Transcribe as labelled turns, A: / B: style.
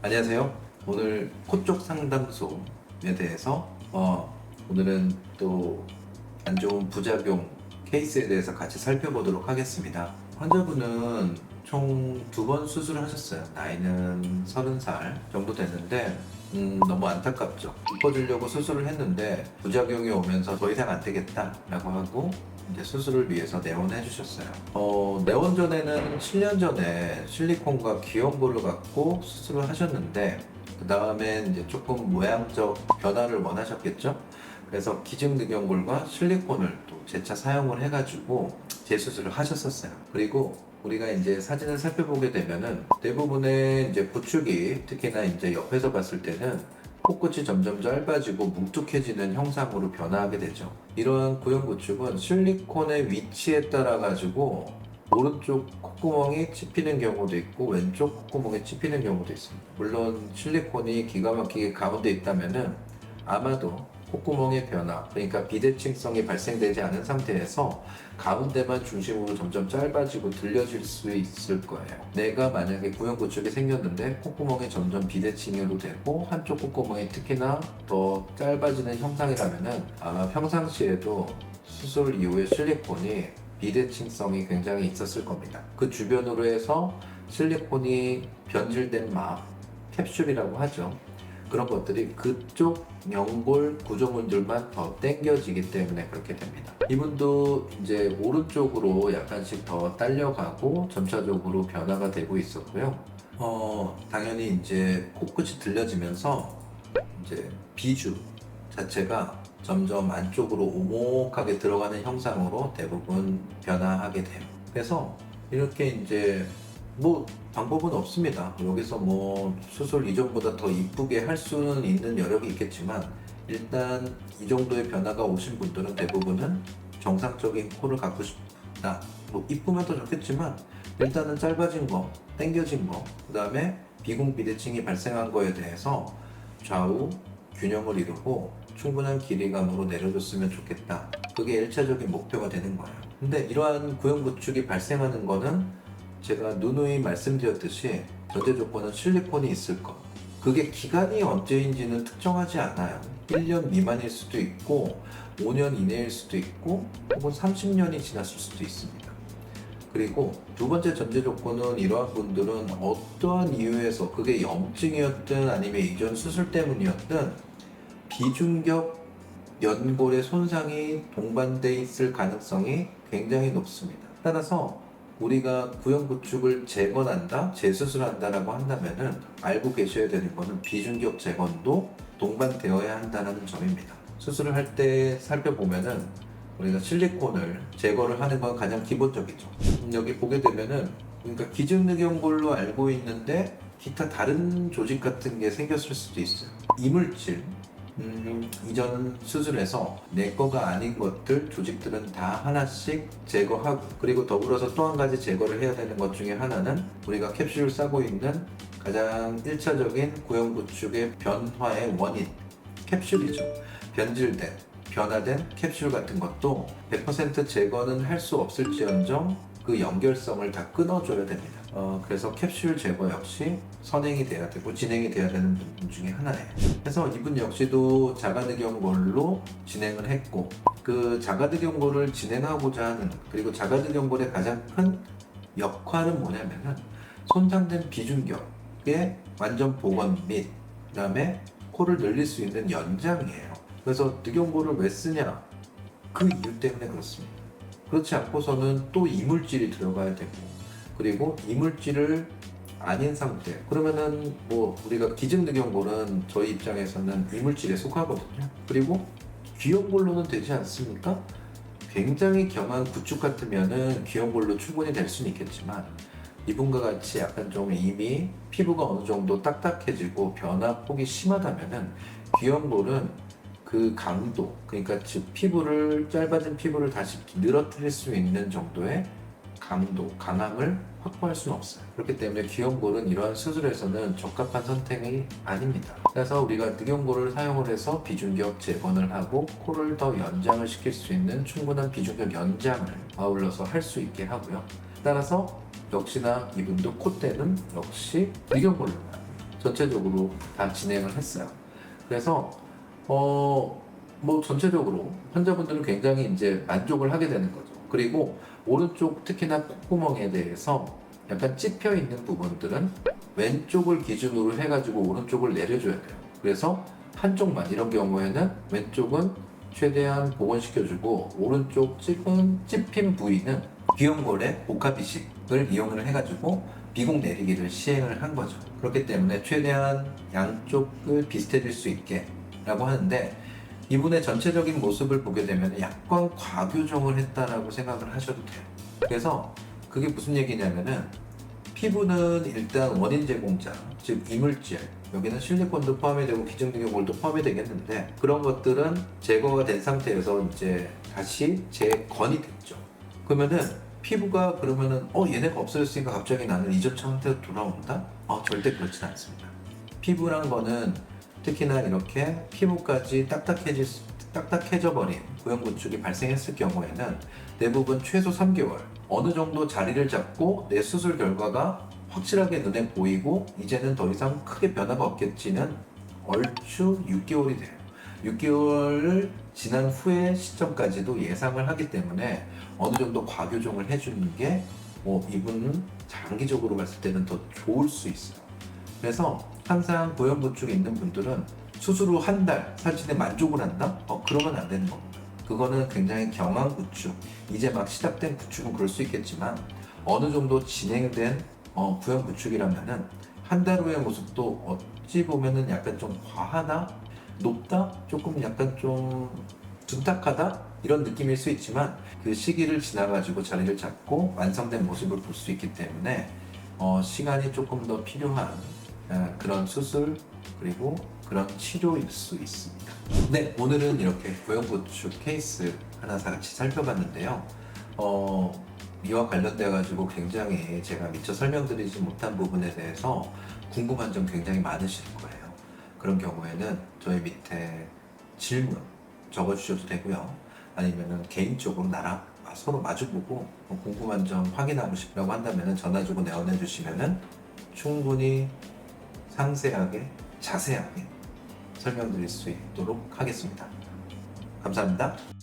A: 안녕하세요. 오늘 코 쪽 상담소에 대해서 오늘은 또 안 좋은 부작용 케이스에 대해서 같이 살펴보도록 하겠습니다. 환자분은 총 2번 수술을 하셨어요. 나이는 30살 정도 됐는데 너무 안타깝죠. 묶어주려고 수술을 했는데 부작용이 오면서 더 이상 안 되겠다라고 하고 이제 수술을 위해서 내원해 주셨어요. 내원 전에는 7년 전에 실리콘과 기형볼을 갖고 수술을 하셨는데 그 다음에 이제 조금 모양적 변화를 원하셨겠죠? 그래서 기증늑연골과 실리콘을 또 재차 사용을 해가지고 재수술을 하셨었어요. 그리고 우리가 이제 사진을 살펴보게 되면은 대부분의 이제 구축이 특히나 이제 옆에서 봤을 때는 코끝이 점점 짧아지고 뭉툭해지는 형상으로 변화하게 되죠. 이러한 구형 구축은 실리콘의 위치에 따라 가지고 오른쪽 콧구멍이 찝히는 경우도 있고 왼쪽 콧구멍이 찝히는 경우도 있습니다. 물론 실리콘이 기가 막히게 가운데 있다면은 아마도 콧구멍의 변화, 그러니까 비대칭성이 발생되지 않은 상태에서 가운데만 중심으로 점점 짧아지고 들려질 수 있을 거예요. 내가 만약에 구형 구축이 생겼는데 콧구멍이 점점 비대칭으로 되고 한쪽 콧구멍이 특히나 더 짧아지는 형상이라면은 아마 평상시에도 수술 이후에 실리콘이 비대칭성이 굉장히 있었을 겁니다. 그 주변으로 해서 실리콘이 변질된 막, 캡슐이라고 하죠. 그런 것들이 그쪽 연골 구조물들만 더 당겨지기 때문에 그렇게 됩니다. 이분도 이제 오른쪽으로 약간씩 더 딸려가고 점차적으로 변화가 되고 있었고요. 당연히 이제 코끝이 들려지면서 이제 비주 자체가 점점 안쪽으로 오목하게 들어가는 형상으로 대부분 변화하게 돼요. 그래서 이렇게 이제 뭐 방법은 없습니다. 여기서 뭐 수술 이전보다 더 이쁘게 할 수는 있는 여력이 있겠지만 일단 이 정도의 변화가 오신 분들은 대부분은 정상적인 코를 갖고 싶다. 뭐 이쁘면 더 좋겠지만 일단은 짧아진 거, 당겨진 거, 그 다음에 비공비대칭이 발생한 거에 대해서 좌우 균형을 이루고 충분한 길이감으로 내려줬으면 좋겠다. 그게 1차적인 목표가 되는 거예요. 근데 이러한 구형 구축이 발생하는 거는 제가 누누이 말씀드렸듯이 전제 조건은 실리콘이 있을 것. 그게 기간이 언제인지는 특정하지 않아요. 1년 미만일 수도 있고 5년 이내일 수도 있고 혹은 30년이 지났을 수도 있습니다. 그리고 두 번째 전제 조건은 이러한 분들은 어떠한 이유에서 그게 염증이었든 아니면 이전 수술 때문이었든 비중격 연골의 손상이 동반돼 있을 가능성이 굉장히 높습니다. 따라서 우리가 구형 구축을 재건한다, 재수술한다라고 한다면은 알고 계셔야 되는 거는 비중격 재건도 동반되어야 한다는 점입니다. 수술을 할 때 살펴보면은 우리가 실리콘을 제거를 하는 건 가장 기본적이죠. 여기 보게 되면은 그러니까 기증늑연골로 알고 있는데 기타 다른 조직 같은 게 생겼을 수도 있어요. 이물질, 이전 수술에서 내 거가 아닌 것들, 조직들은 다 하나씩 제거하고 그리고 더불어서 또 한 가지 제거를 해야 되는 것 중에 하나는 우리가 캡슐을 싸고 있는 가장 1차적인 구형 구축의 변화의 원인, 캡슐이죠. 변질된, 변화된 캡슐 같은 것도 100% 제거는 할 수 없을지언정 그 연결성을 다 끊어줘야 됩니다. 그래서 캡슐 제거 역시 선행이 돼야 되고 진행이 돼야 되는 부분 중에 하나예요. 그래서 이분 역시도 자가늑연골로 진행을 했고 그 자가늑연골을 진행하고자 하는 그리고 자가늑연골의 가장 큰 역할은 뭐냐면은 손상된 비중격의 완전 복원 및 그다음에 코를 늘릴 수 있는 연장이에요. 그래서 늑연골을 왜 쓰냐? 그 이유 때문에 그렇습니다. 그렇지 않고서는 또 이물질이 들어가야 되고 그리고 이물질을 아닌 상태 그러면은 뭐 우리가 기증늑연골은 저희 입장에서는 이물질에 속하거든요. 그리고 귀염골로는 되지 않습니까? 굉장히 경한 구축 같으면은 귀염골로 충분히 될 수는 있겠지만 이분과 같이 약간 좀 이미 피부가 어느 정도 딱딱해지고 변화폭이 심하다면은 귀염골은 그 강도, 그러니까 즉 피부를 짧아진 피부를 다시 늘어뜨릴 수 있는 정도의 강도, 강함을 확보할 수는 없어요. 그렇기 때문에 귀염골은 이러한 수술에서는 적합한 선택이 아닙니다. 그래서 우리가 늑연골을 사용을 해서 비중격 재건을 하고 코를 더 연장을 시킬 수 있는 충분한 비중격 연장을 아울러서 할 수 있게 하고요. 따라서 역시나 이분도 콧대는 역시 늑연골로 나옵니다. 전체적으로 다 진행을 했어요. 그래서 뭐 전체적으로 환자분들은 굉장히 이제 만족을 하게 되는 거죠. 그리고 오른쪽 특히나 콧구멍에 대해서 약간 찝혀 있는 부분들은 왼쪽을 기준으로 해가지고 오른쪽을 내려줘야 돼요. 그래서 한쪽만 이런 경우에는 왼쪽은 최대한 복원시켜주고 오른쪽 찝힌 부위는 비용골의 복합 이식을 이용을 해가지고 비공 내리기를 시행을 한 거죠. 그렇기 때문에 최대한 양쪽을 비슷해질 수 있게 라고 하는데, 이분의 전체적인 모습을 보게 되면 약간 과교정을 했다라고 생각을 하셔도 돼요. 그래서 그게 무슨 얘기냐면은, 피부는 일단 원인 제공자, 즉 이물질, 여기는 실리콘도 포함이 되고 기증등용골도 포함이 되겠는데, 그런 것들은 제거가 된 상태에서 이제 다시 재건이 됐죠. 그러면은 피부가 그러면은 얘네가 없어졌으니까 갑자기 나는 이전 상태로 돌아온다? 절대 그렇진 않습니다. 피부란 거는 특히나 이렇게 피부까지 딱딱해져 버린 고형군축이 발생했을 경우에는 대부분 최소 3개월 어느 정도 자리를 잡고 내 수술 결과가 확실하게 눈에 보이고 이제는 더 이상 크게 변화가 없겠지는 얼추 6개월이 돼요. 6개월을 지난 후의 시점까지도 예상을 하기 때문에 어느 정도 과교정을 해주는 게 이분은 장기적으로 봤을 때는 더 좋을 수 있어요. 그래서 항상 고형구축이 있는 분들은 수술 후 한 달 살찐에 만족을 한다? 그러면 안 되는 겁니다. 그거는 굉장히 경한 구축, 이제 막 시작된 구축은 그럴 수 있겠지만 어느 정도 진행된 고형구축이라면은 한 달 후의 모습도 어찌 보면은 약간 좀 과하다? 높다? 조금 약간 좀 둔탁하다? 이런 느낌일 수 있지만 그 시기를 지나가지고 자리를 잡고 완성된 모습을 볼 수 있기 때문에 시간이 조금 더 필요한 그런 수술 그리고 그런 치료일 수 있습니다. 네, 오늘은 이렇게 고형구축 케이스 하나 같이 살펴봤는데요. 이와 관련돼 가지고 굉장히 제가 미처 설명드리지 못한 부분에 대해서 궁금한 점 굉장히 많으실 거예요. 그런 경우에는 저희 밑에 질문 적어주셔도 되고요. 아니면은 개인적으로 나랑 서로 마주보고 궁금한 점 확인하고 싶다고 한다면은 전화 주고 내원해 주시면은 충분히 상세하게 자세하게 설명드릴 수 있도록 하겠습니다. 감사합니다.